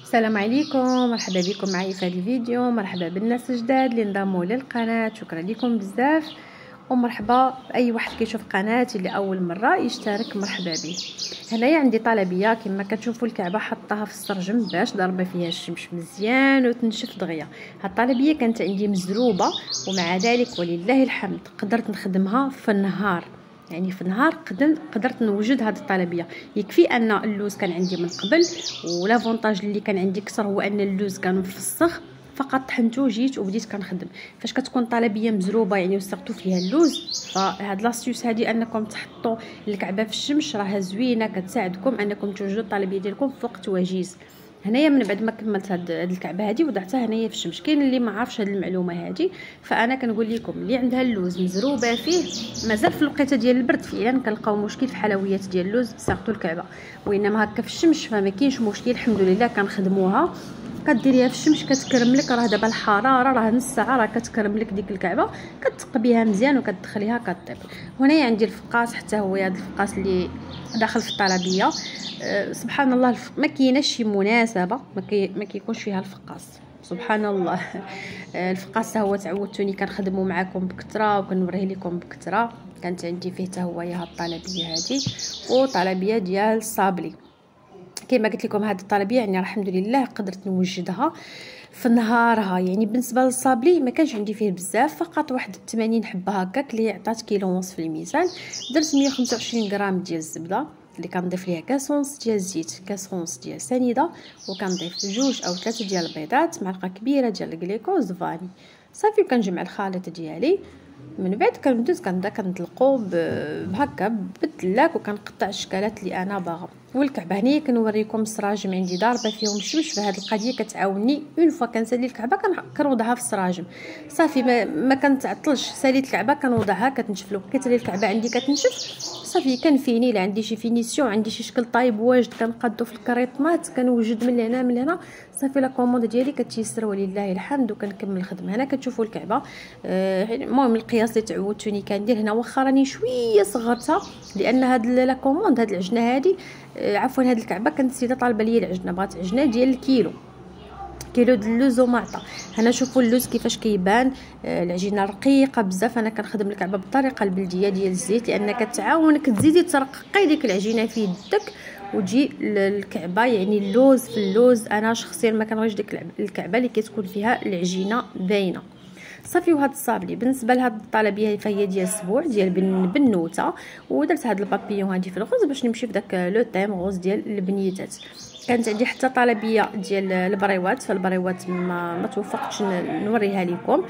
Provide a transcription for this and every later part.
السلام عليكم، مرحبا بكم معايا في هذا الفيديو. مرحبا بالناس الجداد اللي انضموا للقناه، شكرا لكم بزاف. ومرحبا باي واحد كيشوف قناتي لاول مره يشترك، مرحبا به. هنايا عندي طلبيه كما كتشوفوا الكعبه حطها في السرجم باش ضربه فيها الشمس مزيان وتنشف دغيا. هاد الطلبيه كانت عندي مزروبه، ومع ذلك ولله الحمد قدرت نخدمها في النهار. يعني في النهار قدرت نوجد هذه الطلبيه. يكفي ان اللوز كان عندي من قبل، ولافونتاج اللي كان عندي كثر هو ان اللوز كان مفسخ، فقط طحنته جيت وبديت كنخدم. فاش كتكون طلبيه مزروبه يعني وسقتوا فيها اللوز، فهاد لاستيوس هذه انكم تحطوا الكعبه في الشمس راها زوينه، كتساعدكم انكم توجدوا الطلبيه ديالكم في وقت وجيز. هنايا من بعد ما كملت هاد الكعبه هذه وضعتها هنايا في الشمس. كاين اللي ما عارفش هاد المعلومه هذه، فانا كنقول لكم اللي عندها اللوز مزروبه فيه مازال في الوقيته ديال البرد فعلا كنلقاو مشكل في حلويات ديال اللوز ساقطوا الكعبه، وانما هكا في الشمس فما كاينش مشكل الحمد لله. كنخدموها كديريها في الشمس كتكرم لك، راه دابا الحراره راه نص ساعه راه كتكرم لك ديك الكعبه، كتقبيها مزيان وكتدخليها كطيب. هنايا عندي الفقاس حتى هو هذا الفقاس اللي داخل في الطلبيه. سبحان الله ما كايناش شي مناسبه ما كيكونش فيها الفقاس، سبحان الله. الفقاس هو تعودتوني كنخدمو معكم بكثره وكنوريه لكم بكثره. كانت عندي فيه حتى هو هاد الطلبيه هذه وطلبيه ديال الصابلي. كما قلت لكم هذه الطلبيه يعني الحمد لله قدرت نوجدها في نهارها. يعني بالنسبه للصابلي ما كانش عندي فيه بزاف، فقط واحد 80 حبه هكاك اللي عطات كيلو ونص في الميزان. درت 125 غرام ديال الزبده اللي كنضيف ليها كاس ونص ديال الزيت، كاس ونص ديال سنيده، وكنضيف 2 أو 3 ديال البيضات، معلقه كبيره ديال الكليكوز فاني. صافي كنجمع الخليط ديالي. من بعد كنبدا كنطلقو بهكا بالدلاك وكنقطع الشكالات اللي انا باغا. والكعبه هنايا كنوريكم السراجم عندي ضاربه فيهم الشمس، فهاد القضيه كتعاوني اون فوا كنسالي الكعبه كنوضعها في السراجم صافي. ما كنتعطلش، ساليت الكعبه كنوضعها كتنشف. لو كتري الكعبه عندي كتنشف صافي كنفيني. لا عندي شي فينيسيون، عندي شي شكل طايب واجد كنقادو في الكريطمات، كنوجد من هنا من هنا صافي. لا كوموند ديالي كتيسر ولله الحمد وكنكمل الخدمه. هنا كتشوفوا الكعبه. المهم القياس اللي تعودتوني كندير هنا، واخا راني شويه صغرتها لان هاد لا كوموند هاد العجنه هادي عفوا هاد الكعبه كانت السيده طالبه لي العجنه، بغات عجنه ديال الكيلو ديال اللوز ومعطى. هنا شوفوا اللوز كيفاش كيبان، العجينه رقيقه بزاف. انا كنخدم الكعبه بالطريقه البلديه ديال الزيت لان كتعاونك تزيدي ترققي ديك العجينه في يدك وتجي الكعبه. يعني اللوز في اللوز انا شخصيا ما كنبغيش ديك الكعبه اللي كتكون فيها العجينه باينه صافي. وهاد الصابلي بالنسبه لهاد الطلبيه فهي ديال السبوع ديال بنوته، ودرت هاد البابيون هادي في الغوز باش نمشي في داك لو تيم غوز ديال البنيتات. كانت عندي حتى طلبيه ديال البريوات، فالبريوات ما توفقتش نوريها لكم.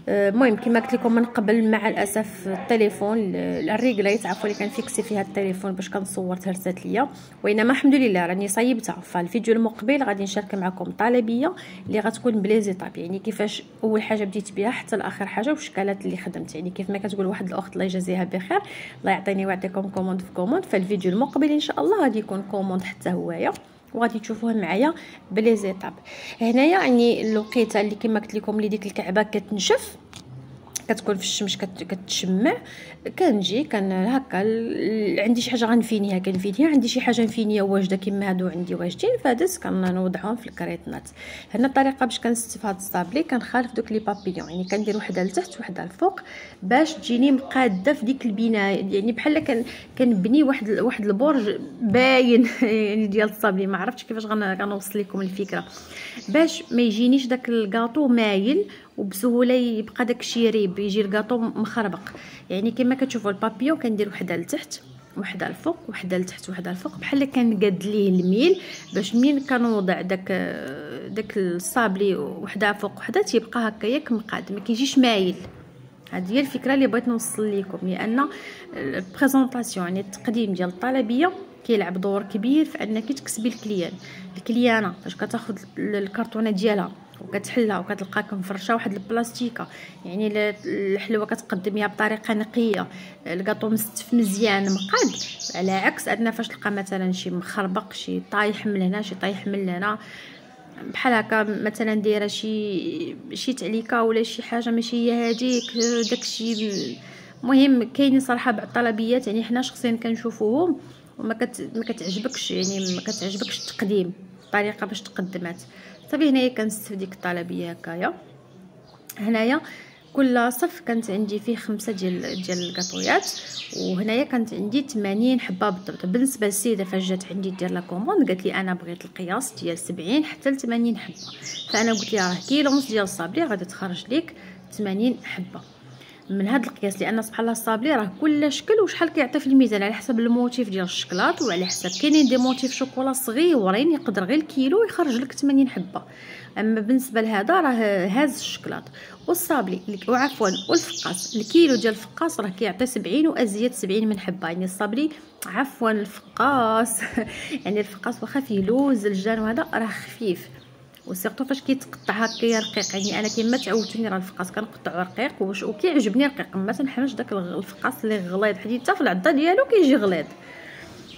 المهم كما قلت لكم من قبل مع الاسف التليفون الريغليت عفوا اللي كان فيكسي فيها التليفون باش كنصور تهرست ليا، وانما الحمد لله راني صايبتها. فالفيديو المقبل غادي نشارك معكم طلبيه اللي غتكون بليزي طاب، يعني كيفاش اول حاجه بديت بها حتى لاخر حاجه والشكالات اللي خدمت. يعني كيف ما كتقول واحد الاخت الله يجازيها بخير، الله يعطيني ويعطيكم كوموند في كوموند. فالفيديو المقبل ان شاء الله غادي يكون كوموند حتى هوايا وغادي تشوفوها معايا بلي زيطاب. هنايا يعني الوقيته اللي كما قلت لكم اللي ديك الكعبه كتنشف كتكون في الشمس كتشمع، كنجي هكا عندي شي حاجه غنفينيها كنفينيها، عندي شي حاجه نفينيها واجده كما هادو عندي واجدين فدرت كنوضعهم في الكريطنات. هنا الطريقه باش كنستف هاد الصابلي كنخالف دوك لي بابيون، يعني كندير وحده لتحت وحده الفوق باش تجيني مقاده في ديك البنايه. يعني بحال كنبني واحد البرج باين يعني ديال الصابلي. ما عرفتش كيفاش غنوصل لكم الفكره باش ما يجينيش داك الكاطو مايل وبسهوله يبقى داك الشيء ريب، يجي الكاطو مخربق. يعني كما كتشوفوا البابيون كندير وحده لتحت وحده الفوق وحده لتحت وحده الفوق، بحال كنقاد ليه الميل باش منين كنوضع داك الصابلي وحده فوق وحده تيبقى هكا ياك مقاد، ما كيجيش مايل. هذه هي الفكره اللي بغيت نوصل لكم، لان البريزونطاسيون يعني التقديم ديال الطلبيه كيلعب دور كبير في انك تكسبي الكليانه فاش كتاخذ الكرتونه ديالها وكتحلها وكتلقاك مفرشه واحد البلاستيكه. يعني الحلوه كتقدميها بطريقه نقيه، الكاطو مستف مزيان مقاد، على عكس عندنا فاش تلقى مثلا شي مخربق، شي طايح من هنا شي طايح من هنا، بحال هكا مثلا دايره شي تعليكه ولا شي حاجه ماشي هي هذيك داكشي. مهم كاينين صراحه بعض الطلبيات يعني حنا شخصيا كنشوفوهم وما كتعجبكش، يعني ما كتعجبكش التقديم. الطريقه باش تقدمات. صافي هنايا كنستف ديك الطلبيه هكايا. هنايا كل صف كانت عندي فيه 5 ديال الكاطويات، وهنايا كانت عندي 80 حبه بالضبط. بالنسبه للسيده فاش جات عندي دير لا كوموند قالت لي انا بغيت القياس ديال 70 حتى ل 80 حبه، فانا قلت لها راه كيلو ونص ديال الصابلي غادي تخرج لك 80 حبه من هذا القياس، لان سبحان الله الصابلي راه كل شكل وشحال كيعطي في الميزان على حسب الموتيف ديال الشكلاط، وعلى حسب كاينين دي موتيف شوكولا صغيورين يقدر غير الكيلو يخرج لك 80 حبه. اما بالنسبه لهذا راه هاز الشكلاط والصابلي وعفوا والفقاس، الكيلو ديال الفقاس راه كيعطي 70 وازيد 70 من حبه. يعني الصابلي عفوا الفقاس يعني الفقاس واخا فيه لوز الجان وهذا راه خفيف، وسيرتو فاش كيتقطع هكايا رقيق. يعني انا كيما تعودتوني راه الفقاس كنقطعو رقيق وكيعجبني رقيق، ما تنحملش داك الفقاس اللي غليظ حتى في العضه ديالو كيجي غليظ.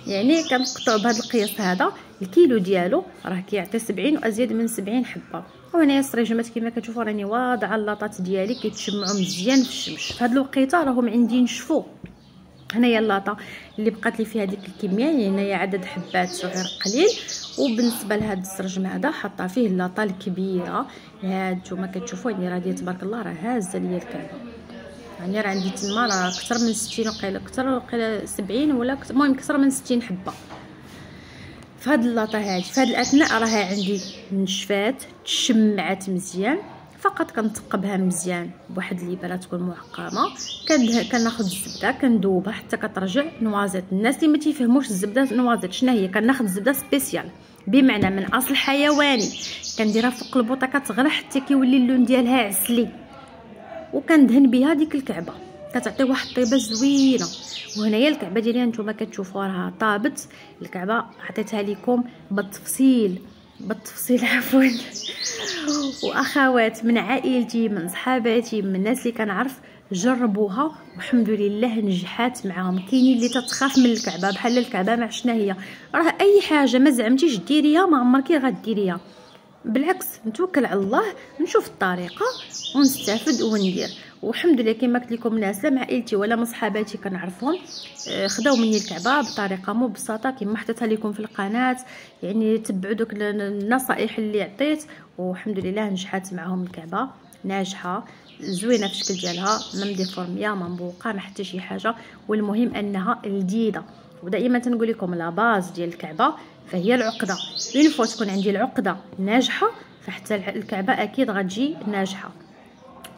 يعني كنقطعو بهذا القياس هذا. الكيلو ديالو راه كيعطي 70 وازيد من 70 حبه. وهنايا السريجمات كما كتشوفوا راني واضعه اللاطات ديالي كيتشمعوا مزيان في الشمس. في هذه الوقيته راهم عندي نشفوا. هنايا اللاطه اللي بقات لي فيها ديك الكميه، يعني هنايا عدد حبات غير قليل. وبالنسبه لهذا السرجم هذا حاطه فيه اللاطه الكبيره، هاد نتوما كتشوفوا يعني راه تبارك الله راه هازه ليا الكعبه. يعني راه عندي تما راه اكثر من 60 وقيله اكثر وقيله 70 ولا المهم اكثر من 60 حبه في هاد اللاطه هادي. في هاد الاثناء راه عندي نشفات تشمعات مزيان، فقط كنثقبها مزيان بواحد الابره تكون معقمه. كناخذ الزبده كندوبها حتى كترجع نوازيت. الناس اللي ما تيفهموش الزبده نوازيت شنو هي، كناخذ الزبده سبيسيال بمعنى من اصل حيواني، كنديرها فوق البوطه كتغلى حتى كيولي اللون ديالها عسلي، وكندهن بها ديك الكعبه كتعطي واحد الطيبه زوينه. وهنايا الكعبه ديالي نتوما كتشوفوا راها طابت. الكعبه عطيتها لكم بالتفصيل عفوا واخوات من عائلتي من صحاباتي من الناس اللي كنعرف جربوها والحمد لله نجحات معاهم. كاينين اللي تتخاف من الكعبه بحال الكعبه ما عشنا هي، راه اي حاجه ما زعمتيش ديريها ما عمرك غديريها. بالعكس نتوكل على الله نشوف الطريقه ونستافد وندير. والحمد لله كما قلت لكم ناس لا مع عائلتي ولا من صحاباتي كنعرفهم خداو مني الكعبه بطريقه مبسطه كما حطيتها لكم في القناه. يعني تبعوا دوك النصائح اللي عطيت والحمد لله نجحات معهم. الكعبه ناجحه زوينه في الشكل ديالها، ما مديفورميه ما مبوقه ما حتى شي حاجه، والمهم انها لذيذه. ودائما تنقول لكم لا باز ديال الكعبه فهي العقده. اون فوا تكون عندي العقده ناجحه فحتى الكعبه اكيد غتجي ناجحه.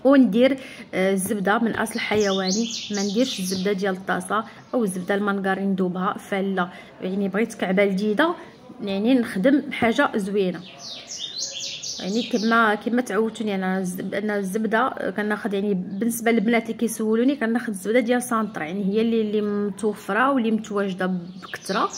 وندير الزبده من اصل حيواني، ما نديرش الزبده ديال الطاسه او الزبده المنقار ندوبها فلا. يعني بغيت كعبه لذيذه يعني نخدم حاجه زوينه. يعني كما تعودتوني انا الزبده كناخذ يعني بالنسبه للبنات اللي كيسولوني كناخذ الزبده ديال سانطر، يعني هي اللي متوفره واللي متواجده بكثره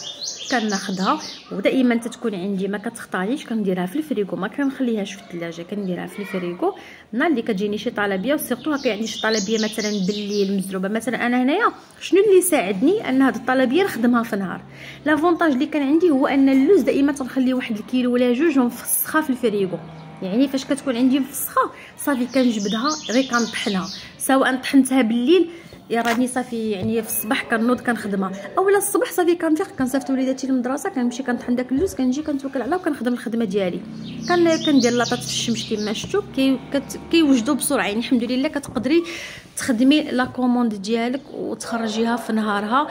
كناخذها. ودائما تتكون عندي ما كتخطانيش كنديرها في الفريغو، ما كنخليهاش في الثلاجه، كنديرها في الفريغو. نهار اللي كتجيني شي طلبيه وسيرتو هكا عندي شي طلبيه مثلا بالليل مزروبه مثلا، انا هنايا شنو اللي ساعدني ان هذه الطلبيه نخدمها في النهار. لافونتاج اللي كان عندي هو ان اللوز دائما تنخليه واحد الكيلو ولا جوج ونفسخها في الفريغو. يعني فاش كتكون عندي مفسخه صافي كنجبدها غير كنطحنها، سواء طحنتها بالليل يا راني صافي يعني في الصباح كنوض كنخدمها، اولا الصباح صافي كنفيق كنصيفط وليداتي للمدرسه كنمشي كنطحن داك اللوز كنجي كنتوكل على الله وكنخدم الخدمه ديالي. كندير لاطات في الشمس كما شفتوا كيوجدوا بسرعه. يعني الحمد لله كتقدري تخدمي لا كوموند ديالك وتخرجيها في نهارها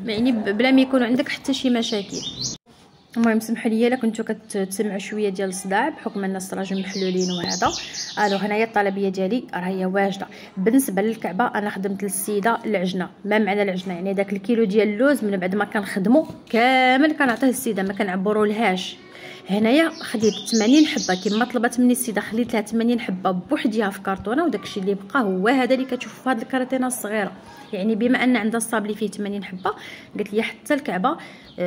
يعني بلا ما يكون عندك حتى شي مشاكل. المهم سمحوا لي الا كنتو كتسمعوا شويه ديال الصداع بحكم ان السراج محلولين وهذا. الو هنايا الطلبيه ديالي راه هي واجده. بالنسبه للكعبه انا خدمت للسيده العجنه. ما معنى العجنه؟ يعني داك الكيلو ديال اللوز من بعد ما كنخدمو كامل كنعطيه للسيده ما كنعبروا لهاش. هنايا خديت 80 حبه كما طلبت مني السيده، خليت لها 80 حبه بوحديها في كرتونه، وداكشي اللي بقى هو هذا اللي كتشوفوا في هذه الكراتينه الصغيره. يعني بما ان عندها الصابلي فيه 80 حبه قالت لي حتى الكعبه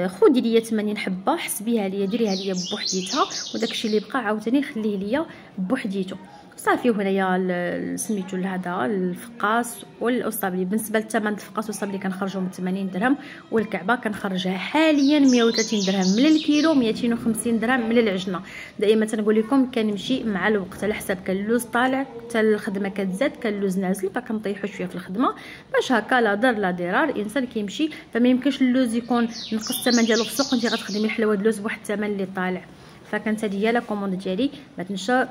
خدي ليا 80 حبه حسبيها ليا ديريها ليا بوحديتها، وداكشي اللي بقى عاوتاني خليه ليا بوحديته صافي. وهنايا سميتو هذا الفقاس والصابلي. بالنسبه للثمن الفقاس والصابلي كنخرجوا من 80 درهم، والكعبه كنخرجها حاليا 130 درهم من الكيلو، 250 درهم من العجنه. دائما تنقول لكم كنمشي مع الوقت على حسب كان اللوز طالع حتى الخدمه كتزاد، كان اللوز نازل فكنطيحوا شويه في الخدمه باش هكا لا ضر لا ضرار الانسان كيمشي. فما يمكنش اللوز يكون نقص الثمن ديالو في السوق وانت غتخدمي الحلوه اللوز بواحد الثمن اللي طالع. فكانت هذه هي لا كوموند ديالي.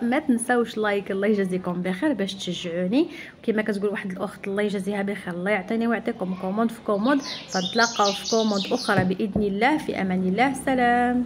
ما تنساوش لايك، الله يجازيكم بخير باش تشجعوني. وكما كتقول واحد الاخت الله يجازيها بخير، الله يعطيني ويعطيكم كوموند في كوموند. فنتلاقاو في كوموند اخرى باذن الله. في امان الله، سلام.